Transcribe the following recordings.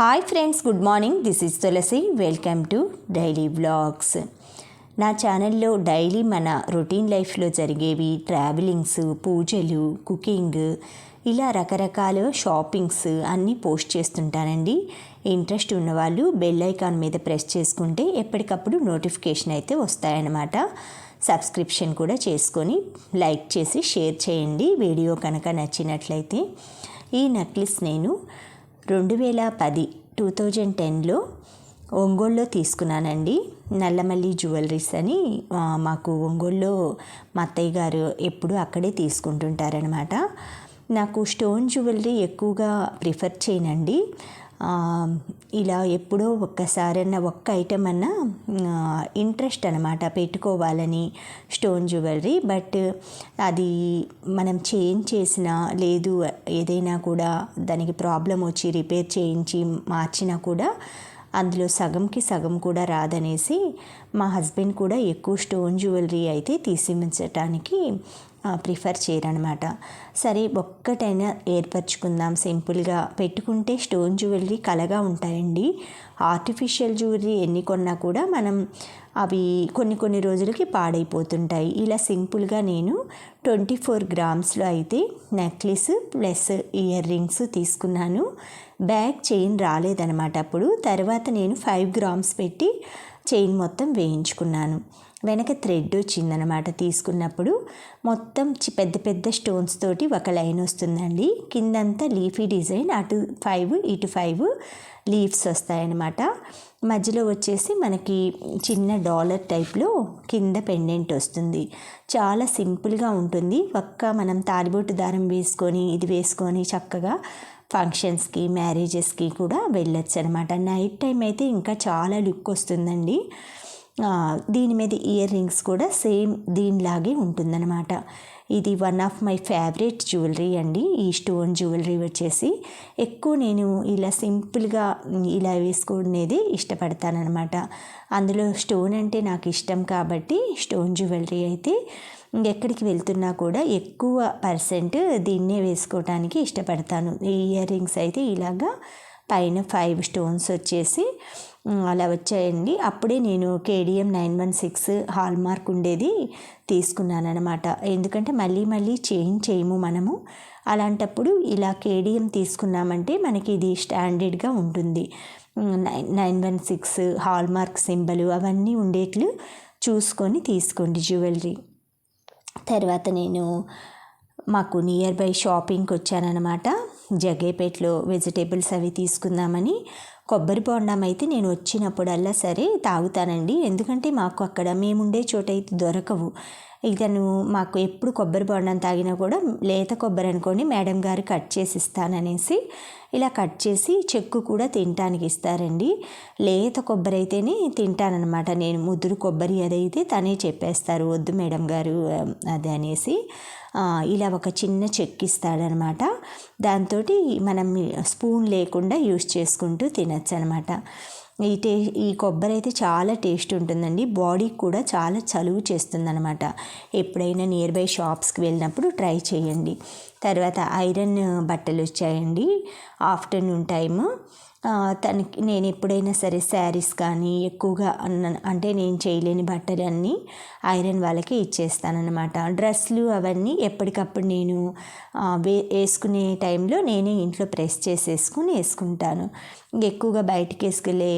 Hi friends, good morning. This is Tulasi. Welcome to daily vlogs. నా ఛానల్లో daily మన routine లైఫ్లో జరిగేవి, ట్రావెలింగ్స్, పూజలు, కుకింగ్, ఇలా రకరకాల షాపింగ్స్ అన్నీ పోస్ట్ చేస్తుంటానండి. ఇంట్రెస్ట్ ఉన్నవాళ్ళు బెల్ ఐకాన్ మీద ప్రెస్ చేసుకుంటే ఎప్పటికప్పుడు నోటిఫికేషన్ అయితే వస్తాయన్నమాట. సబ్స్క్రిప్షన్ కూడా చేసుకొని లైక్ చేసి షేర్ చేయండి వీడియో కనుక నచ్చినట్లయితే. ఈ నెక్లెస్ నేను 2010లో ఒంగోలులో తీసుకున్నానండి. నల్లమల్లి జ్యువెలరీస్ అని మాకు ఒంగోలులో మా అత్తయ్య గారు ఎప్పుడు అక్కడే తీసుకుంటుంటారనమాట. నాకు స్టోన్ జ్యువెలరీ ఎక్కువగా ప్రిఫర్ చేయనండి. ఇలా ఎప్పుడో ఒక్కసారన్నా ఒక్క ఐటమ్ అన్నా ఇంట్రెస్ట్ అనమాట పెట్టుకోవాలని స్టోన్ జ్యువెలరీ. బట్ అది మనం చేంజ్ చేసినా లేదు, ఏదైనా కూడా దానికి ప్రాబ్లం వచ్చి రిపేర్ చేయించి మార్చినా కూడా అందులో సగంకి సగం కూడా రాదనేసి మా హస్బెండ్ కూడా ఎక్కువ స్టోన్ జ్యువెలరీ అయితే తీసిమించటానికి ప్రిఫర్ చేయరనమాట. సరే ఒక్కటైనా ఏర్పరచుకుందాం, సింపుల్గా పెట్టుకుంటే స్టోన్ జ్యువెలరీ కలగా ఉంటాయండి. ఆర్టిఫిషియల్ జ్యువెలరీ ఎన్ని కొన్నా కూడా మనం అవి కొన్ని రోజులకి పాడైపోతుంటాయి. ఇలా సింపుల్గా నేను 24 గ్రామ్స్లో అయితే నెక్లెస్ ప్లస్ ఇయర్ రింగ్స్ తీసుకున్నాను. బ్యాక్ చైన్ రాలేదనమాట. అప్పుడు తర్వాత నేను 5 గ్రామ్స్ పెట్టి చైన్ మొత్తం వేయించుకున్నాను. వెనక థ్రెడ్ వచ్చిందనమాట. తీసుకున్నప్పుడు మొత్తం పెద్ద పెద్ద స్టోన్స్ తోటి ఒక లైన్ వస్తుందండి. కిందంతా లీఫీ డిజైన్, అటు 5 ఇటు 5 లీవ్స్ వస్తాయన్నమాట. మధ్యలో వచ్చేసి మనకి చిన్న డాలర్ టైప్లో కింద పెండెంట్ వస్తుంది. చాలా సింపుల్గా ఉంటుంది. మనం తాలిబొట్టు దారం వేసుకొని ఇది వేసుకొని చక్కగా ఫంక్షన్స్కి, మ్యారేజెస్కి కూడా వెళ్ళొచ్చు అనమాట. నైట్ టైం అయితే ఇంకా చాలా లుక్ వస్తుందండి. దీని మీద ఇయర్ రింగ్స్ కూడా సేమ్ దీనిలాగే ఉంటుందన్నమాట. ఇది one of my favourite jewellery అండి. ఈ స్టోన్ జ్యువెలరీ వచ్చేసి ఎక్కువ నేను ఇలా సింపుల్గా ఇలా వేసుకునేది ఇష్టపడతానమాట. అందులో స్టోన్ అంటే నాకు ఇష్టం కాబట్టి స్టోన్ జ్యువెలరీ అయితే ఎక్కడికి వెళ్తున్నా కూడా ఎక్కువ పర్సెంట్ దీన్నే వేసుకోవటానికి ఇష్టపడతాను. ఈ ఇయర్ రింగ్స్ అయితే ఇలాగా పైన 5 స్టోన్స్ వచ్చేసి అలా వచ్చాయండి. అప్పుడే నేను KDM 916 హాల్మార్క్ ఉండేది తీసుకున్నాను అనమాట. ఎందుకంటే మళ్ళీ చేంజ్ చేయము మనము. అలాంటప్పుడు ఇలా KDM తీసుకున్నామంటే మనకి ఇది స్టాండర్డ్గా ఉంటుంది. 916 హాల్మార్క్ సింబల్ అవన్నీ ఉండేట్లు చూసుకొని తీసుకోండి జ్యువెలరీ. తర్వాత నేను మాకు నియర్ బై షాపింగ్కి వచ్చానమాట. జగ్గేపేటలో వెజిటేబుల్స్ అవి తీసుకుందామని. కొబ్బరి బొండం అయితే నేను వచ్చినప్పుడల్లా సరే తాగుతానండి. ఎందుకంటే మాకు అక్కడ మేముండే చోట అయితే దొరకవు. ఇతను మాకు ఎప్పుడు కొబ్బరి బొండం తాగినా కూడా లేత కొబ్బరి అనుకోండి, మేడం గారు కట్ చేసి ఇస్తాననేసి ఇలా కట్ చేసి చెక్కు కూడా తినటానికి ఇస్తారండి. లేత కొబ్బరి అయితేనే తింటానమాట నేను. ముదురు కొబ్బరి అదైతే తనే చెప్పేస్తారు, వద్దు మేడం గారు అది అనేసి. ఇలా ఒక చిన్న చెక్ ఇస్తాడనమాట. దాంతో మనం స్పూన్ లేకుండా యూస్ చేసుకుంటూ తినచ్చు అనమాట. ఈ కొబ్బరి అయితే చాలా టేస్ట్ ఉంటుందండి. బాడీకి కూడా చాలా చలువ చేస్తుందనమాట. ఎప్పుడైనా నియర్ బై షాప్స్కి వెళ్ళినప్పుడు ట్రై చేయండి. తర్వాత ఐరన్ బట్టలు వచ్చాయండి ఆఫ్టర్నూన్ టైము. నేను ఎప్పుడైనా సరే శారీస్ కానీ ఎక్కువగా అంటే నేను చేయలేని బట్టలు అన్నీ ఐరన్ వాళ్ళకి ఇచ్చేస్తానన్నమాట. డ్రెస్లు అవన్నీ ఎప్పటికప్పుడు నేను వేసుకునే టైంలో నేనే ఇంట్లో ప్రెస్ చేసేసుకుని వేసుకుంటాను. ఎక్కువగా బయటికి వేసుకెళ్ళే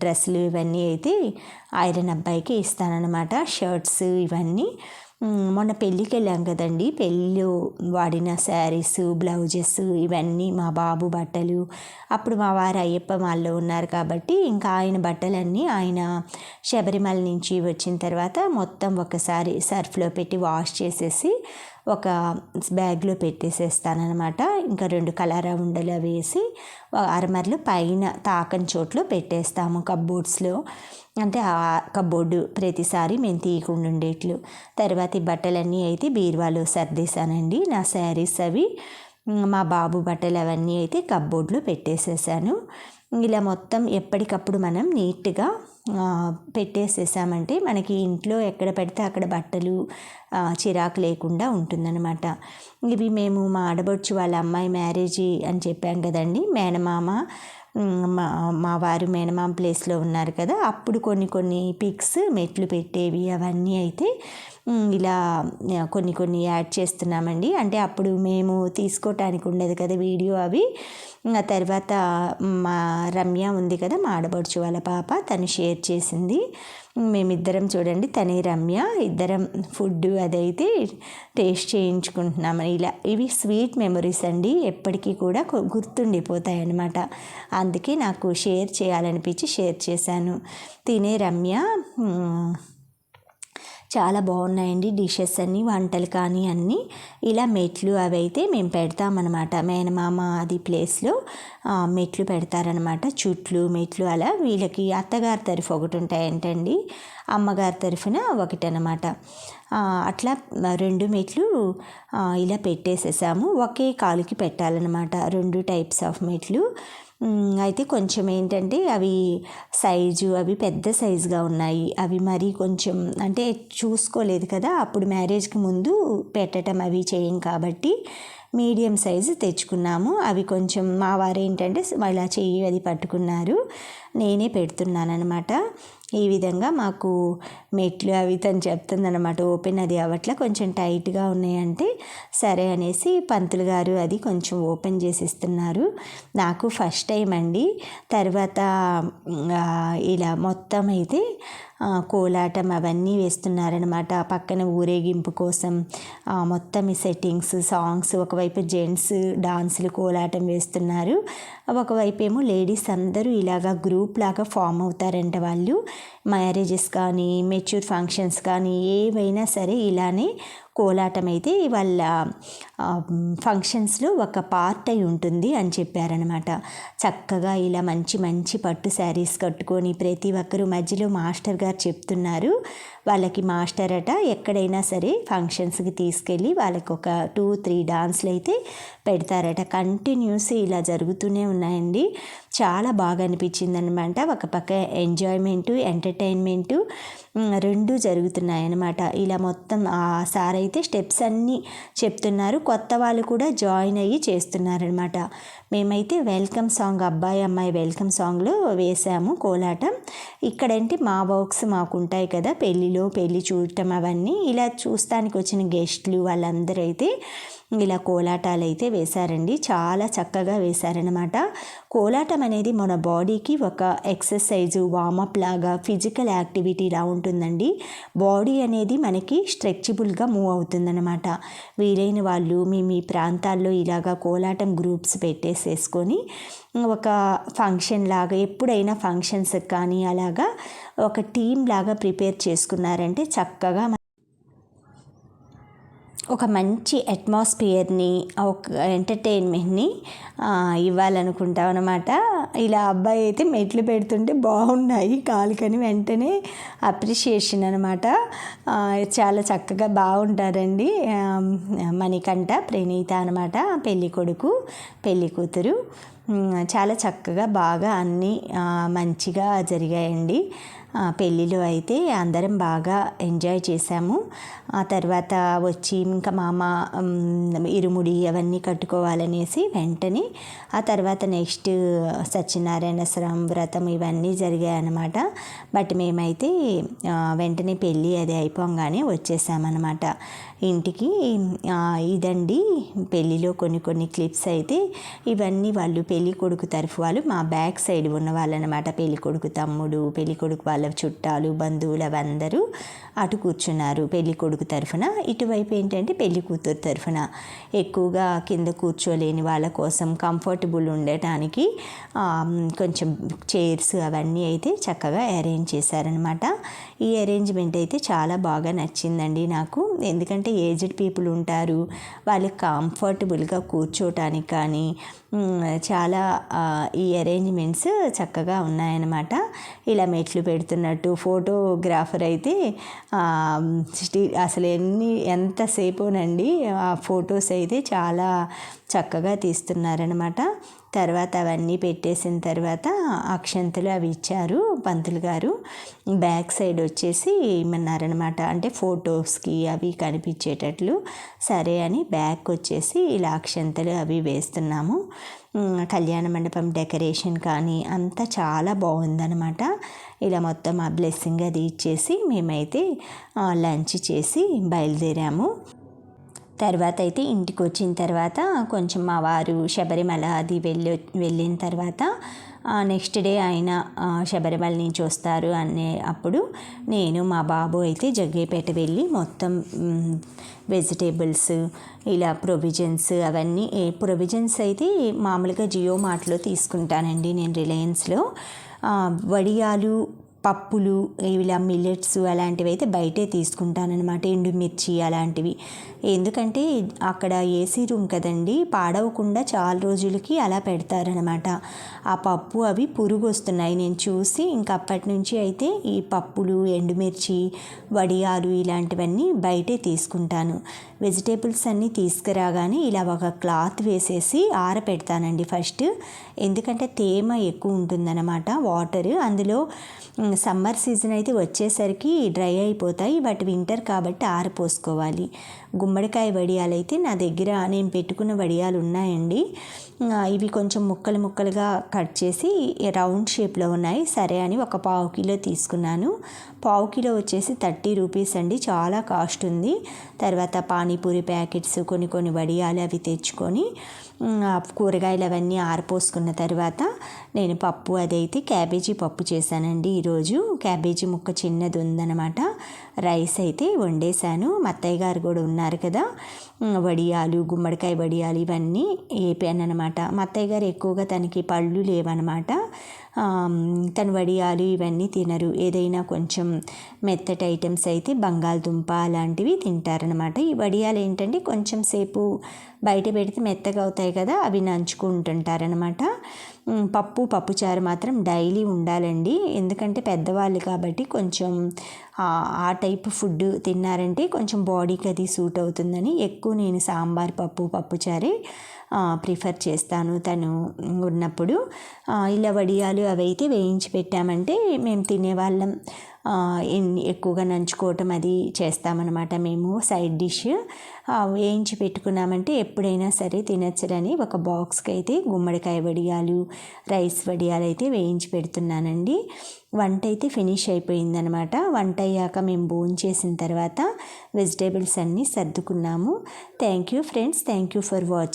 డ్రెస్సులు ఇవన్నీ అయితే ఐరన్ అబ్బాయికి ఇస్తానన్నమాట. షర్ట్స్ ఇవన్నీ మొన్న పెళ్ళికి వెళ్ళాం కదండి, పెళ్ళిలో వాడిన శారీస్, బ్లౌజెస్ ఇవన్నీ మా బాబు బట్టలు. అప్పుడు మా వారు అయ్యప్ప మాల్లో ఉన్నారు కాబట్టి ఇంకా ఆయన బట్టలన్నీ ఆయన శబరిమల నుంచి వచ్చిన తర్వాత మొత్తం ఒకసారి సర్ఫ్లో పెట్టి వాష్ చేసేసి ఒక బ్యాగ్లో పెట్టేసేస్తానమాట. ఇంకా 2 కలరా ఉండలు వేసి అరమరలు పైన తాకని చోట్లో పెట్టేస్తాము కబ్బోర్డ్స్లో. అంటే ఆ కబ్బోర్డు ప్రతిసారి మేము తీయకుండా ఉండేట్లు. తర్వాత ఈ బట్టలన్నీ అయితే బీరువాలో సర్దేశానండి. నా శారీస్ అవి, మా బాబు బట్టలు అవన్నీ అయితే కబ్బోర్డ్లో పెట్టేసేసాను. ఇలా మొత్తం ఎప్పటికప్పుడు మనం నీట్గా పెట్టేసేసామంటే మనకి ఇంట్లో ఎక్కడ పెడితే అక్కడ బట్టలు చిరాకు లేకుండా ఉంటుందన్నమాట. ఇవి మేము మా ఆడబొడుచు వాళ్ళ అమ్మాయి మ్యారేజీ అని చెప్పాం కదండి, మేనమామ మా వారు మేనమామ ప్లేస్లో ఉన్నారు కదా, అప్పుడు కొన్ని పిక్స్ మెట్లు పెట్టేవి అవన్నీ అయితే ఇలా కొన్ని యాడ్ చేస్తున్నామండి. అంటే అప్పుడు మేము తీసుకోవటానికి ఉండదు కదా వీడియో అవి. ఆ తర్వాత మా రమ్య ఉంది కదా, మా ఆడబడుచు వాళ్ళ పాప, తను షేర్ చేసింది. మేమిద్దరం చూడండి, తనే రమ్య, ఇద్దరం ఫుడ్ అదైతే టేస్ట్ చేయించుకుంటున్నాము. ఇలా ఇవి స్వీట్ మెమొరీస్ అండి, ఎప్పటికీ కూడా గుర్తుండిపోతాయి అన్నమాట. అందుకే నాకు షేర్ చేయాలనిపించి షేర్ చేశాను. తినే రమ్య చాలా బాగున్నాయండి డిషెస్ అన్నీ, వంటలు కానీ అన్నీ. ఇలా మెట్లు అవి అయితే మేము పెడతామన్నమాట. మేనమామ అది ప్లేస్లో మెట్లు పెడతారనమాట, చుట్లు మెట్లు. అలా వీళ్ళకి అత్తగారి తరఫు ఒకటి ఉంటాయంటండి, అమ్మగారి తరఫున ఒకటనమాట. అట్లా 2 మెట్లు ఇలా పెట్టేసేసాము. ఒకే కాలుకి పెట్టాలన్నమాట, 2 టైప్స్ ఆఫ్ మెట్లు. అయితే కొంచెం ఏంటంటే అవి సైజు అవి పెద్ద సైజుగా ఉన్నాయి. అవి మరీ కొంచెం అంటే చూసుకోలేదు కదా, అప్పుడు మ్యారేజ్కి ముందు పెట్టడం అవి చేయం కాబట్టి మీడియం సైజు తెచ్చుకున్నాము. అవి కొంచెం మా వారు ఏంటంటే వాళ్ళ చెయ్యి అది పట్టుకున్నారు, నేనే పెడుతున్నాను అనమాట. ఈ విధంగా మాకు మెట్లు అవి తను చెప్తుందనమాట, ఓపెన్ అది అవ్వట్లా, కొంచెం టైట్గా ఉన్నాయంటే సరే అనేసి పంతులు గారు అది కొంచెం ఓపెన్ చేసి ఇస్తున్నారు. నాకు ఫస్ట్ టైం అండి. తర్వాత ఇలా మొత్తం అయితే కోలాటం అవన్నీ వేస్తున్నారనమాట. పక్కన ఊరేగింపు కోసం మొత్తం ఈ సెట్టింగ్స్, సాంగ్స్, ఒకవైపు జెంట్స్ డాన్సులు కోలాటం వేస్తున్నారు, ఒకవైపు ఏమో లేడీస్ అందరూ ఇలాగా గ్రూప్ లాగా ఫామ్ అవుతారంట. వాళ్ళు మ్యారేజెస్ కానీ మెచ్యూర్ ఫంక్షన్స్ కానీ ఏవైనా సరే ఇలానే కోలాటం అయితే వాళ్ళ ఫంక్షన్స్లో ఒక పార్ట్ అయి ఉంటుంది అని చెప్పారనమాట. చక్కగా ఇలా మంచి పట్టు శారీస్ కట్టుకొని ప్రతి ఒక్కరూ, మధ్యలో మాస్టర్ గారు చెప్తున్నారు, వాళ్ళకి మాస్టర్ అట ఎక్కడైనా సరే ఫంక్షన్స్కి తీసుకెళ్ళి వాళ్ళకి ఒక 2-3 డాన్స్లు అయితే పెడతారట. కంటిన్యూస్ ఇలా జరుగుతూనే ఉన్నాయండి. చాలా బాగా అనిపించింది అనమాట. ఒక పక్క ఎంజాయ్మెంటు, ఎంటర్టైన్మెంటు 2 జరుగుతున్నాయన్నమాట. ఇలా మొత్తం ఆ సార్ అయితే స్టెప్స్ అన్నీ చెప్తున్నారు, కొత్త వాళ్ళు కూడా జాయిన్ అయ్యి చేస్తున్నారనమాట. మేమైతే వెల్కమ్ సాంగ్, అబ్బాయి అమ్మాయి వెల్కమ్ సాంగ్లో వేసాము కోలాటం. ఇక్కడంటే మా వర్క్స్ మాకు ఉంటాయి కదా, పెళ్ళి చూడటం అవన్నీ. ఇలా చూస్తానికి వచ్చిన గెస్ట్లు వాళ్ళందరూ అయితే ఇలా కోలాటాలు అయితే వేశారండి. చాలా చక్కగా వేశారనమాట. కోలాటం అనేది మన బాడీకి ఒక ఎక్సర్సైజు, వామప్ లాగా, ఫిజికల్ యాక్టివిటీలా ఉంటుందండి. బాడీ అనేది మనకి స్ట్రెచబుల్గా మూవ్ అవుతుందన్నమాట. వీలైన వాళ్ళు మీ ప్రాంతాల్లో ఇలాగా కోలాటం గ్రూప్స్ పెట్టేసేసుకొని ఒక ఫంక్షన్ లాగా, ఎప్పుడైనా ఫంక్షన్స్ కానీ అలాగా ఒక టీం లాగా ప్రిపేర్ చేసుకున్నారంటే చక్కగా ఒక మంచి అట్మాస్ఫియర్ని, ఒక ఎంటర్టైన్మెంట్ని ఇవ్వాలనుకుంటాం అనమాట. ఇలా అబ్బాయి అయితే మెట్లు పెడుతుంటే బాగున్నాయి కాలుకని వెంటనే అప్రిషియేషన్ అనమాట. చాలా చక్కగా బాగుంటారండి. మణికంఠ, ప్రణీత అనమాట, పెళ్ళి కొడుకు పెళ్ళి కూతురు. చాలా చక్కగా బాగా అన్నీ మంచిగా జరిగాయండి. పెళ్ళిలో అయితే అందరం బాగా ఎంజాయ్ చేశాము. ఆ తర్వాత వచ్చి ఇంకా మామ ఇరుముడి అవన్నీ కట్టుకోవాలనేసి వెంటనే ఆ తర్వాత నెక్స్ట్ సత్యనారాయణ వ్రతం ఇవన్నీ జరిగాయన్నమాట. బట్ మేమైతే వెంటనే పెళ్ళి అది అయిపోగానే వచ్చేసామన్నమాట ఇంటికి. ఇదండి పెళ్ళిలో కొన్ని క్లిప్స్ అయితే. ఇవన్నీ వాళ్ళు పెళ్ళి కొడుకు తరఫు వాళ్ళు మా బ్యాక్ సైడ్ ఉన్న వాళ్ళనమాట. పెళ్ళి కొడుకు తమ్ముడు, పెళ్ళి కొడుకు వాళ్ళ చుట్టాలు, బంధువులు అవందరూ అటు కూర్చున్నారు పెళ్ళి కొడుకు తరఫున. ఇటువైపు ఏంటంటే పెళ్ళి కూతురు తరఫున. ఎక్కువగా కింద కూర్చోలేని వాళ్ళ కోసం కంఫర్టబుల్ ఉండటానికి కొంచెం చైర్స్ అవన్నీ అయితే చక్కగా అరేంజ్ చేశారనమాట. ఈ అరేంజ్మెంట్ అయితే చాలా బాగా నచ్చిందండి నాకు. ఎందుకంటే ఏజ్డ్ పీపుల్ ఉంటారు, వాళ్ళకి కంఫర్టబుల్గా కూర్చోటానికి కానీ చాలా ఈ అరేంజ్మెంట్స్ చక్కగా ఉన్నాయన్నమాట. ఇలా మెట్లు పెడుతూ పెడుతున్నట్టు ఫోటోగ్రాఫర్ అయితే అసలు ఎంతసేపునండి ఆ ఫొటోస్ అయితే చాలా చక్కగా తీస్తున్నారనమాట. తర్వాత అవన్నీ పెట్టేసిన తర్వాత అక్షంతలు అవి ఇచ్చారు పంతులు గారు. బ్యాక్ సైడ్ వచ్చేసి ఇమ్మన్నారనమాట, అంటే ఫొటోస్కి అవి కనిపించేటట్లు. సరే అని బ్యాక్ వచ్చేసి ఇలా అక్షంతలు అవి వేస్తున్నాము. కళ్యాణ మండపం డెకరేషన్ కానీ అంతా చాలా బాగుందనమాట. ఇలా మొత్తం ఆ బ్లెస్సింగ్ అది ఇచ్చేసి మేమైతే లంచ్ చేసి బయలుదేరాము. తర్వాత అయితే ఇంటికి వచ్చిన తర్వాత కొంచెం మా వారు శబరిమల అది వెళ్ళిన తర్వాత నెక్స్ట్ డే ఆయన శబరిమల నుంచి వస్తారు అప్పుడు నేను మా బాబు అయితే జగ్గయ్యపేట వెళ్ళి మొత్తం వెజిటేబుల్స్ ఇలా ప్రొవిజన్స్ అవన్నీ ప్రొవిజన్స్ అయితే మామూలుగా జియో మార్ట్లో తీసుకుంటానండి నేను, రిలయన్స్లో. వడియాలు, పప్పులు, ఇలా మిల్లెట్స్ అలాంటివి అయితే బయటే తీసుకుంటానన్నమాట. ఎండుమిర్చి అలాంటివి, ఎందుకంటే అక్కడ ఏసీ రూమ్ కదండి, పాడవకుండా చాలా రోజులకి అలా పెడతారనమాట. ఆ పప్పు అవి పురుగు వస్తున్నాయి నేను చూసి, ఇంక అప్పటి నుంచి అయితే ఈ పప్పులు, ఎండుమిర్చి, వడియాలు ఇలాంటివన్నీ బయటే తీసుకుంటాను. వెజిటేబుల్స్ అన్నీ తీసుకురాగానే ఇలా ఒక క్లాత్ వేసేసి ఆరపెడతానండి ఫస్ట్, ఎందుకంటే తేమ ఎక్కువ ఉంటుందన్నమాట వాటర్ అందులో. సమ్మర్ సీజన్ అయితే వచ్చేసరికి డ్రై అయిపోతాయి, బట్ వింటర్ కాబట్టి ఆరపోసుకోవాలి. గుమ్మడికాయ వడియాలు అయితే నా దగ్గర నేను పెట్టుకున్న వడియాలు ఉన్నాయండి. ఇవి కొంచెం ముక్కలు ముక్కలుగా కట్ చేసి రౌండ్ షేప్లో ఉన్నాయి. సరే అని ఒక 1/2 కిలో తీసుకున్నాను. 1/2 కిలో వచ్చేసి 30 రూపీస్ అండి, చాలా కాస్ట్ ఉంది. తర్వాత పానీపూరి ప్యాకెట్స్, కొన్ని వడియాలు అవి తెచ్చుకొని కూరగాయలు అవన్నీ ఆరపోసుకున్న తర్వాత నేను పప్పు అదైతే క్యాబేజీ పప్పు చేశానండి ఈరోజు. క్యాబేజీ ముక్క చిన్నది ఉందన్నమాట. రైస్ అయితే వండేశాను. మా అత్తయ్య గారు కూడా ఉన్నారు కదా, వడియాలు, గుమ్మడికాయ వడియాలు ఇవన్నీ వేపాను అనమాట. మా అత్తయ్య గారు ఎక్కువగా తనకి పళ్ళు లేవన్నమాట. తను వడియాలు ఇవన్నీ తినరు. ఏదైనా కొంచెం మెత్తటి ఐటమ్స్ అయితే బంగాళదుంప అలాంటివి తింటారనమాట. ఈ వడియాలు ఏంటంటే కొంచెం సేపు బయట పెడితే మెత్తగా అవుతాయి కదా, అవి నంచుకుంటుంటారనమాట. పప్పుచారు మాత్రం డైలీ ఉండాలండి, ఎందుకంటే పెద్దవాళ్ళు కాబట్టి కొంచెం ఆ టైప్ ఫుడ్ తిన్నారంటే కొంచెం బాడీకి అది సూట్ అవుతుందని ఎక్కువ నేను సాంబార్ పప్పుచారే ప్రిఫర్ చేస్తాను తను ఉన్నప్పుడు. ఇలా వడియాలు అవి అయితే వేయించి పెట్టామంటే మేము తినేవాళ్ళం, ఎక్కువగా నంచుకోవటం అది చేస్తామన్నమాట మేము. సైడ్ డిష్ వేయించి పెట్టుకున్నామంటే ఎప్పుడైనా సరే తినచ్చరని ఒక బాక్స్కి అయితే గుమ్మడికాయ వడియాలు, రైస్ వడియాలు అయితే వేయించి పెడుతున్నానండి. వంట అయితే ఫినిష్ అయిపోయిందనమాట. వంట అయ్యాక మేము భోంచేసిన తర్వాత వెజిటేబుల్స్ అన్నీ సర్దుకున్నాము. Thank you friends, thank you for watching.